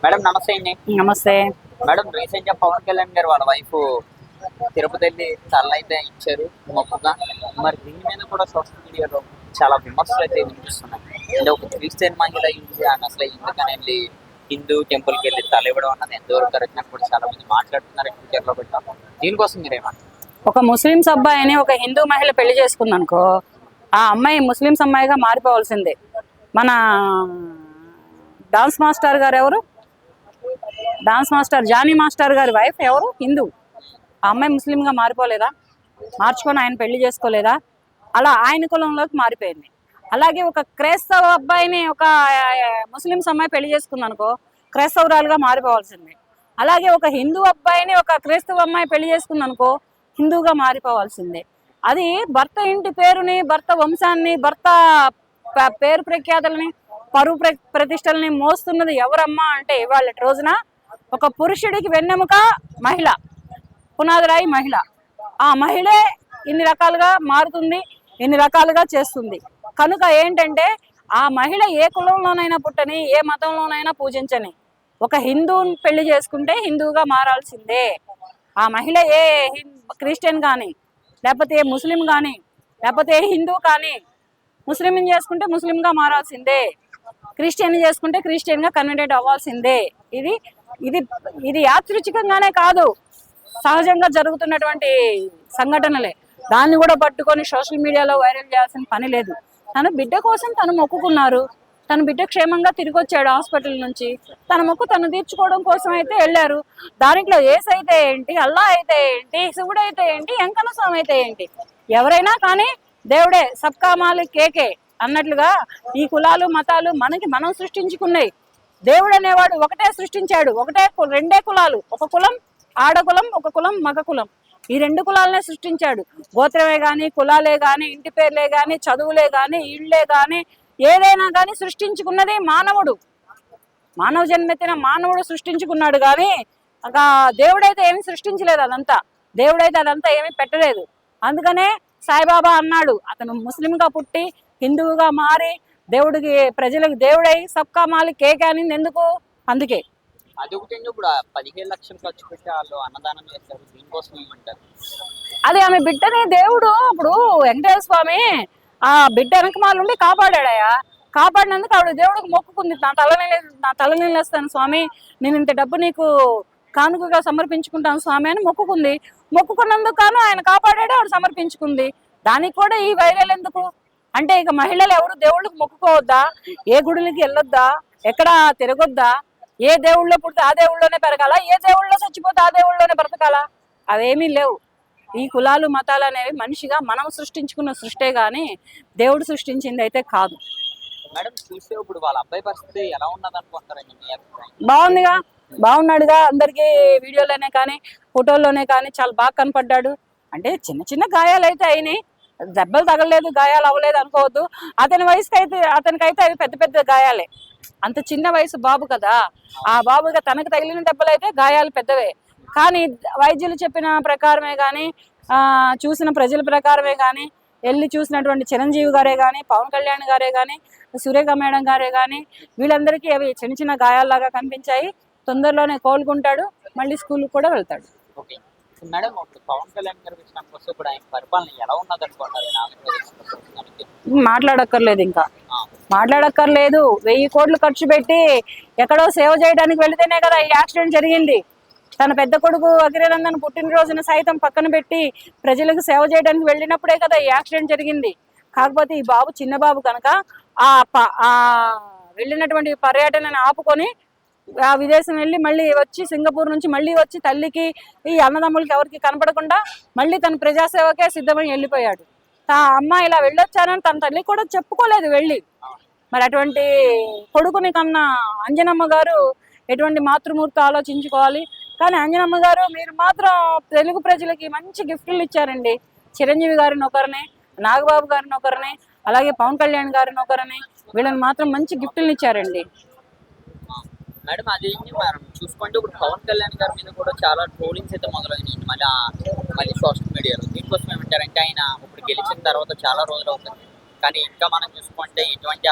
Madam నమస్తే అండి. నమస్తే. మేడం రీసెంట్ గా పవన్ కళ్యాణ్ గారు వాళ్ళ వైఫ్ తిరుపతి వెళ్ళి తలనైతే ఇచ్చారు మొక్కుగా. మరి దీని మీద కూడా సోషల్ మీడియాలో చాలా విమర్శలు అయితే వినిపిస్తున్నాయి. అంటే ఒక క్రిస్టియన్ మహిళ అయింది ఆమె అసలు ఎందుకని వెళ్ళి హిందూ టెంపుల్ కి వెళ్ళి తల ఇవ్వడం అన్నది ఎంతవరకు కరెక్ట్ అని కూడా చాలా మంది మాట్లాడుతున్నారు ట్విట్టర్లో పెట్టాం. దీనికోసం మీరేమన్నా? ఒక ముస్లిమ్స్ అబ్బాయిని ఒక హిందూ మహిళ పెళ్లి చేసుకుందనుకో, ఆ అమ్మాయి ముస్లిమ్స్ అమ్మాయిగా మారిపోవాల్సిందే. మన డాన్స్ మాస్టర్ గారు ఎవరు? డాన్స్ మాస్టర్ జానీ మాస్టర్ గారి వైఫ్ ఎవరు? హిందూ. ఆ అమ్మాయి ముస్లింగా మారిపోలేదా? మార్చుకొని ఆయన పెళ్లి చేసుకోలేదా? అలా ఆయన కులంలోకి మారిపోయింది. అలాగే ఒక క్రైస్తవ అబ్బాయిని ఒక ముస్లిమ్స్ అమ్మాయి పెళ్లి చేసుకుందనుకో, క్రైస్తవురాలుగా మారిపోవాల్సిందే. అలాగే ఒక హిందూ అబ్బాయిని ఒక క్రైస్తవ అమ్మాయి పెళ్లి చేసుకుందనుకో, హిందూగా మారిపోవాల్సిందే. అది భర్త ఇంటి పేరుని, భర్త వంశాన్ని, భర్త పేరు ప్రఖ్యాతలని, పరువు ప్రతిష్టలని మోస్తున్నది ఎవరమ్మా అంటే ఇవాళ రోజున ఒక పురుషుడికి వెన్నెముక మహిళ, పునాదిరాయి మహిళ. ఆ మహిళే ఇన్ని రకాలుగా మారుతుంది, ఇన్ని రకాలుగా చేస్తుంది. కనుక ఏంటంటే ఆ మహిళ ఏ కులంలోనైనా పుట్టని, ఏ మతంలోనైనా పూజించని, ఒక హిందూని పెళ్లి చేసుకుంటే హిందూగా మారాల్సిందే. ఆ మహిళ ఏ క్రిస్టియన్ కానీ, లేకపోతే ఏ ముస్లిం కానీ, లేకపోతే ఏ హిందూ కానీ, ముస్లింని చేసుకుంటే ముస్లింగా మారాల్సిందే, క్రిస్టియన్ చేసుకుంటే క్రిస్టియన్గా కన్వర్టెడ్ అవ్వాల్సిందే. ఇది ఇది ఇది యాదృచ్ఛికంగానే కాదు, సహజంగా జరుగుతున్నటువంటి సంఘటనలే. దాన్ని కూడా పట్టుకొని సోషల్ మీడియాలో వైరల్ చేయాల్సిన పని లేదు. తన బిడ్డ కోసం తను మొక్కుకున్నారు. తన బిడ్డ క్షేమంగా తిరిగి వచ్చాడు హాస్పిటల్ నుంచి. తన మొక్కు తను తీర్చుకోవడం కోసం అయితే వెళ్ళారు. దాంట్లో ఏసు అయితే ఏంటి, అల్లా అయితే ఏంటి, శివుడు అయితే ఏంటి, వెంకన్న స్వామి అయితే ఏంటి, ఎవరైనా కానీ దేవుడే. సబ్కా మాలిక్ కేకే అన్నట్లుగా ఈ కులాలు మతాలు మనకి మనం సృష్టించుకున్నాయి. దేవుడు అనేవాడు ఒకటే సృష్టించాడు. రెండే కులాలు, ఒక కులం ఆడకులం, ఒక కులం మగ కులం. ఈ రెండు కులాలనే సృష్టించాడు. గోత్రమే గాని, కులాలే గాని, ఇంటి పేర్లే గాని, చదువులే గాని, ఇళ్లే గాని, ఏదైనా కానీ సృష్టించుకున్నది మానవుడు. మానవ జన్మెత్తిన మానవుడు సృష్టించుకున్నాడు కానీ దేవుడైతే ఏమి సృష్టించలేదు. దేవుడైతే అదంతా ఏమీ పెట్టలేదు. అందుకనే సాయిబాబా అన్నాడు, అతను ముస్లింగా పుట్టి హిందువుగా మారి దేవుడికి ప్రజలకు దేవుడై సబ్కా మాలిక్ కేకే అనింది ఎందుకు? అందుకే. అది ఒకటి. ఇప్పుడు 15 లక్షలు ఖర్చు పెట్టి వాళ్ళు అన్నదానం చేస్తారు, దీనికోసం ఏమంటారు? అది ఆమె బిడ్డని దేవుడు ఇప్పుడు వెంకటేశ్వర స్వామి ఆ బిడ్డ వెనకమాలుండి కాపాడాడయా. కాపాడినందుకు ఆవిడ దేవుడికి మొక్కుకుంది, నా తలనీళ్ళేస్తాను స్వామి, నేను ఇంత డబ్బు నీకు కానుకగా సమర్పించుకుంటాను స్వామి అని మొక్కుకుంది. మొక్కుకున్నందుకు కాను ఆయన కాపాడాడు, ఆవిడ సమర్పించుకుంది. దానికి కూడా ఈ వైరల్ ఎందుకు అంటే, ఇక మహిళలు ఎవరు దేవుళ్ళకి మొక్కుకోవద్దా, ఏ గుడులకి వెళ్ళొద్దా, ఎక్కడ తిరగొద్దా, ఏ దేవుళ్ళో పుడితే ఆ దేవుళ్ళలోనే పెరగాల, ఏ దేవుళ్ళలో చచ్చిపోతే ఆ దేవుళ్ళలోనే బ్రతకాలా? అవేమీ లేవు. ఈ కులాలు మతాలు అనేవి మనిషిగా మనం సృష్టించుకున్న సృష్టే గాని దేవుడు సృష్టించింది అయితే కాదు. మేడం చూస్తే ఇప్పుడు వాళ్ళ అబ్బాయి పరిస్థితి ఎలా ఉన్నది అనుకుంటారండి మీ అభిప్రాయం? బాగుందిగా, బాగున్నాడుగా. అందరికి వీడియోలోనే కానీ ఫోటోల్లోనే కానీ చాలా బాగా కనపడ్డాడు. అంటే చిన్న చిన్న గాయాలు అయితే అయినాయి, దెబ్బలు తగలలేదు, గాయాలు అవ్వలేదు అనుకోవద్దు. అతనికైతే అవి పెద్ద పెద్ద గాయాలే. అంత చిన్న వయసు బాబు కదా, ఆ బాబుగా తనకు తగిలిన దెబ్బలు అయితే గాయాలు పెద్దవే. కానీ వైద్యులు చెప్పిన ప్రకారమే కానీ, చూసిన ప్రజల ప్రకారమే కానీ, వెళ్ళి చూసినటువంటి చిరంజీవి గారే కానీ, పవన్ కళ్యాణ్ గారే కానీ, సురేఖ మేడం గారే కానీ, వీళ్ళందరికీ అవి చిన్న చిన్న గాయాల్లాగా కనిపించాయి. తొందరలోనే కోలుకుంటాడు, మళ్ళీ స్కూల్కి కూడా వెళ్తాడు. ఓకే మేడం, పవన్ కళ్యాణ్ గారి విషయానికి వస్తే ఇప్పుడు ఆయన పరిపాలన ఎలా ఉన్నది అనుకుంటారు? మాట్లాడక్కర్లేదు, ఇంకా మాట్లాడక్కర్లేదు. 1000 కోట్లు ఖర్చు పెట్టి ఎక్కడో సేవ చేయడానికి వెళితేనే కదా ఈ యాక్సిడెంట్ జరిగింది. తన పెద్ద కొడుకు అఖిరానందన్ పుట్టినరోజున సైతం పక్కన పెట్టి ప్రజలకు సేవ చేయడానికి వెళ్ళినప్పుడే కదా ఈ యాక్సిడెంట్ జరిగింది. కాకపోతే ఈ బాబు చిన్న బాబు కనుక ఆ వెళ్ళినటువంటి పర్యటనని ఆపుకొని ఆ విదేశం వెళ్ళి మళ్ళీ వచ్చి సింగపూర్ నుంచి మళ్ళీ వచ్చి తల్లికి ఈ అన్నదమ్ములకి ఎవరికి కనపడకుండా మళ్ళీ తన ప్రజాసేవకే సిద్ధమై వెళ్ళిపోయాడు. అమ్మ ఇలా వెళ్ళొచ్చానని తన తల్లి కూడా చెప్పుకోలేదు వెళ్ళి. మరి అటువంటి కొడుకుని కన్నా అంజనమ్మ గారు ఎటువంటి మాతృమూర్తి ఆలోచించుకోవాలి. కానీ అంజనమ్మ గారు మీరు మాత్రం తెలుగు ప్రజలకి మంచి గిఫ్ట్లు ఇచ్చారండి. చిరంజీవి గారిని ఒకరిని, నాగబాబు గారిని ఒకరిని, అలాగే పవన్ కళ్యాణ్ గారిని ఒకరిని, వీళ్ళని మాత్రం మంచి గిఫ్ట్లు ఇచ్చారండి. మేడం అది మనం చూసుకుంటే ఇప్పుడు పవన్ కళ్యాణ్ గారి మీద కూడా చాలా ట్రోలింగ్స్ అయితే మొదలైనవి మళ్ళీ సోషల్ మీడియాలో. దీనికోసం ఏమంటారంటే, ఆయన ఇప్పుడు గెలిచిన తర్వాత చాలా రోజులు అవుతుంది, కానీ ఇంకా మనం చూసుకుంటే ఎటువంటి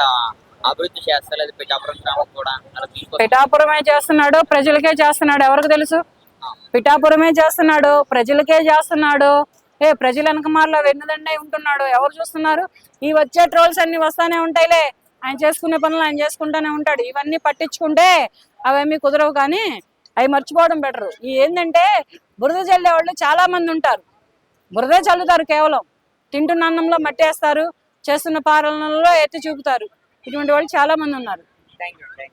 అభివృద్ధి చేస్తలేదు పిఠాపురం గ్రామం కూడా అంటున్నారు. దీనికోసం పిఠాపురమే చేస్తున్నాడు, ప్రజలకే చేస్తున్నాడు, ఎవరికి తెలుసు? పిఠాపురమే చేస్తున్నాడు, ప్రజలకే చేస్తున్నాడు. ప్రజల వెనకమార్లో వెన్నుదండే ఉంటున్నాడు, ఎవరు చూస్తున్నారు? ఈ వచ్చే ట్రోల్స్ అన్ని వస్తానే ఉంటాయిలే, ఆయన చేసుకునే పనులు ఆయన చేసుకుంటానే ఉంటాడు. ఇవన్నీ పట్టించుకుంటే అవేమీ కుదరవు, కానీ అవి మర్చిపోవడం బెటరు. ఈ ఏంటంటే బురద చల్లే వాళ్ళు చాలా మంది ఉంటారు, బురదే చల్లుతారు, కేవలం తింటున్న అన్నంలో మట్టేస్తారు, చేస్తున్న పాలనలో ఎత్తి చూపుతారు. ఇటువంటి వాళ్ళు చాలా మంది ఉన్నారు. Thank you.